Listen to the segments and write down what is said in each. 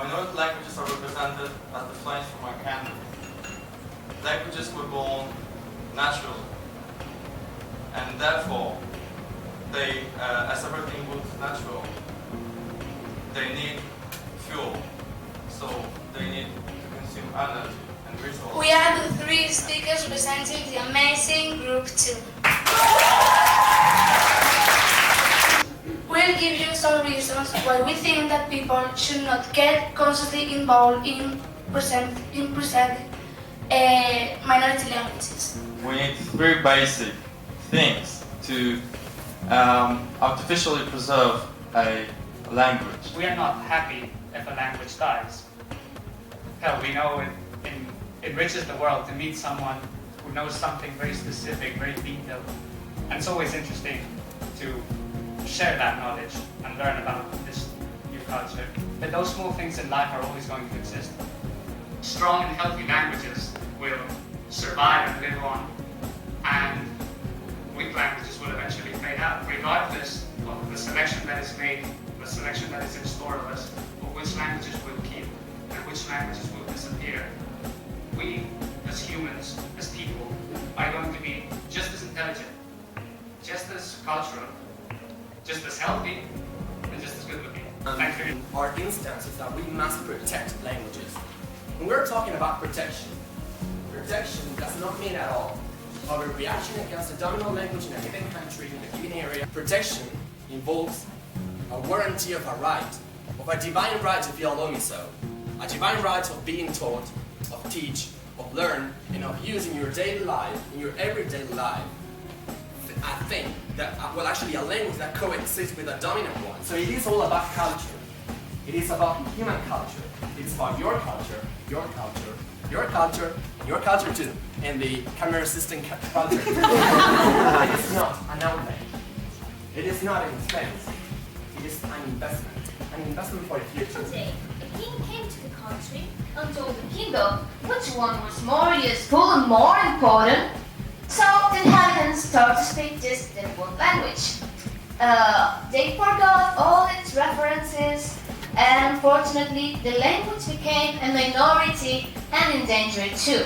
Minority languages are represented as the flames from a candle. Languages were born naturally, and therefore, they, as everything was natural, they need fuel, so they need to consume energy and resources. We are the three speakers representing the amazing group 2. We'll give you some reasons why we think that people should not get constantly involved in presenting minority languages. We need 3 basic things to artificially preserve a language. We are not happy if a language dies. Hell, we know it enriches the world to meet someone who knows something very specific, very detailed. And it's always interesting to share that knowledge and learn about this new culture. But those small things in life are always going to exist. Strong and healthy languages will survive and live on, and weak languages will eventually fade out, regardless of the selection that is made, the selection that is in store of us, of which languages we'll keep and which languages will disappear. We, as humans, as people, are going to be just as intelligent, just as cultural, just as healthy, and just as good looking. Thank you. Are instances that we must protect languages. When we're talking about protection does not mean at all our reaction against a dominant language in a given country, in a given area. Protection involves a warranty of a right, of a divine right if you allow me so. A divine right of being taught, of teach, of learn, and of use in your daily life, in your everyday life. I think that, well, actually a language that coexists with a dominant one. So it is all about culture. It is about human culture. It is about your culture, your culture, your culture, your culture too, and the camera assistant culture. It is not an outlay. It is not an expense. It is an investment for the future. One day, a king came to the country and told the kingdom which one was more useful and more important. So the inhabitants started to speak just in one language. They forgot all its references, and unfortunately the language became a minority and endangered too.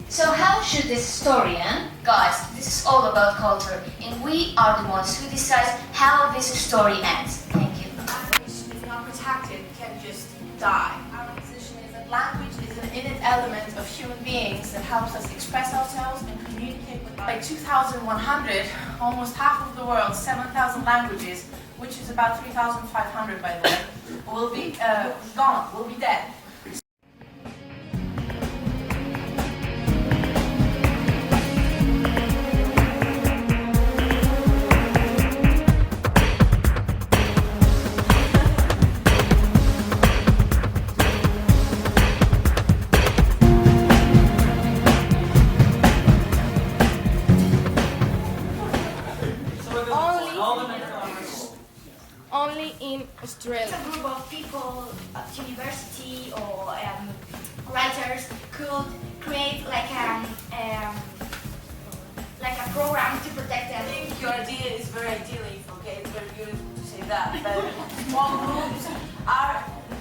So how should this story end? Guys, this is all about culture, and we are the ones who decide how this story ends. Thank you. Language is not protected, it can just die. Our position is that language is an innate element of human beings that helps us express ourselves and communicate with others. By 2100, almost half of the world's 7,000 languages, which is about 3,500 by the way, will be gone, will be dead. Only in Australia. A group of people at university or writers could create like a program to protect them. I think your idea is very idyllic, okay? It's very beautiful to say that, but small groups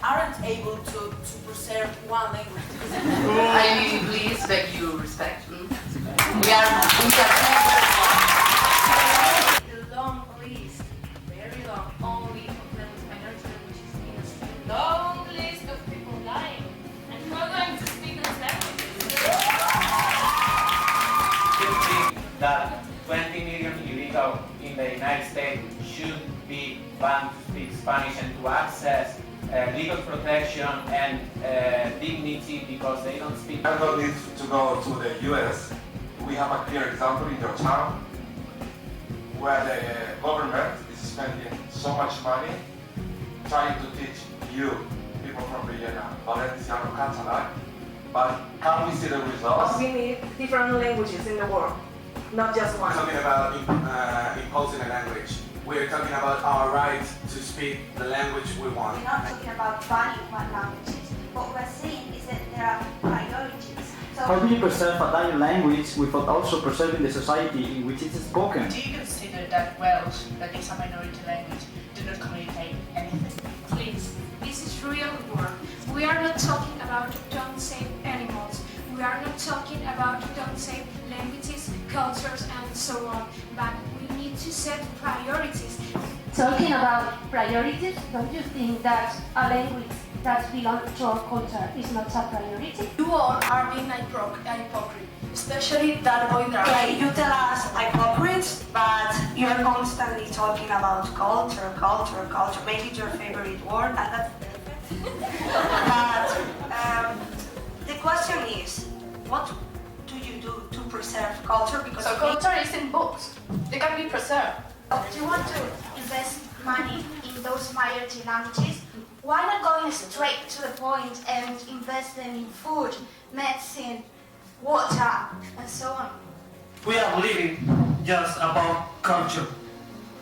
aren't able to preserve one language. I please beg you respect. We are The long list, very long, only of minority languages in Australia. Long list of people dying, and who are going to speak those languages? That 20 million illegals in the United States should be banned to speak Spanish and to access legal protection and dignity because they don't speak. I don't need to go to the US. We have a clear example in your town where the government is spending so much money trying to teach you, people from Vienna, Valenciano, Catalan, but can we see the results? We need different languages in the world, not just one. We're talking about imposing a language. We're talking about our right to speak the language we want. We're not talking about banning one language. What we're saying is that there are priorities. So how do you preserve a dying language without also preserving the society in which it is spoken? Do you consider that Welsh, that is a minority language, do not communicate anything? Please, this is real talking about, we don't say languages, cultures, and so on, but we need to set priorities. Talking about priorities, don't you think that a language that belongs to our culture is not a priority? You all are being hypocrite, especially that boy there. Okay, you tell us hypocrites, but you're constantly talking about culture, culture, culture. Make it your favorite word, and that's perfect. But the question is, what do you do to preserve culture? Because So culture is in books. It can be preserved. Do you want to invest money in those minority languages? Why not going straight to the point and invest them in food, medicine, water, and so on? We are living just about culture.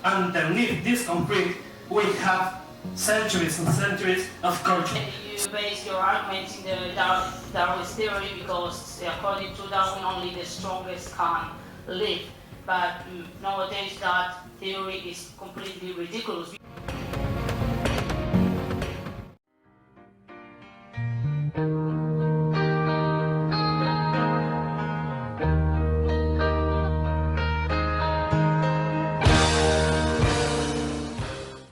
Underneath this conflict, we have centuries and centuries of culture. You base your arguments in the Darwin's theory because according to Darwin only the strongest can live. But nowadays that theory is completely ridiculous.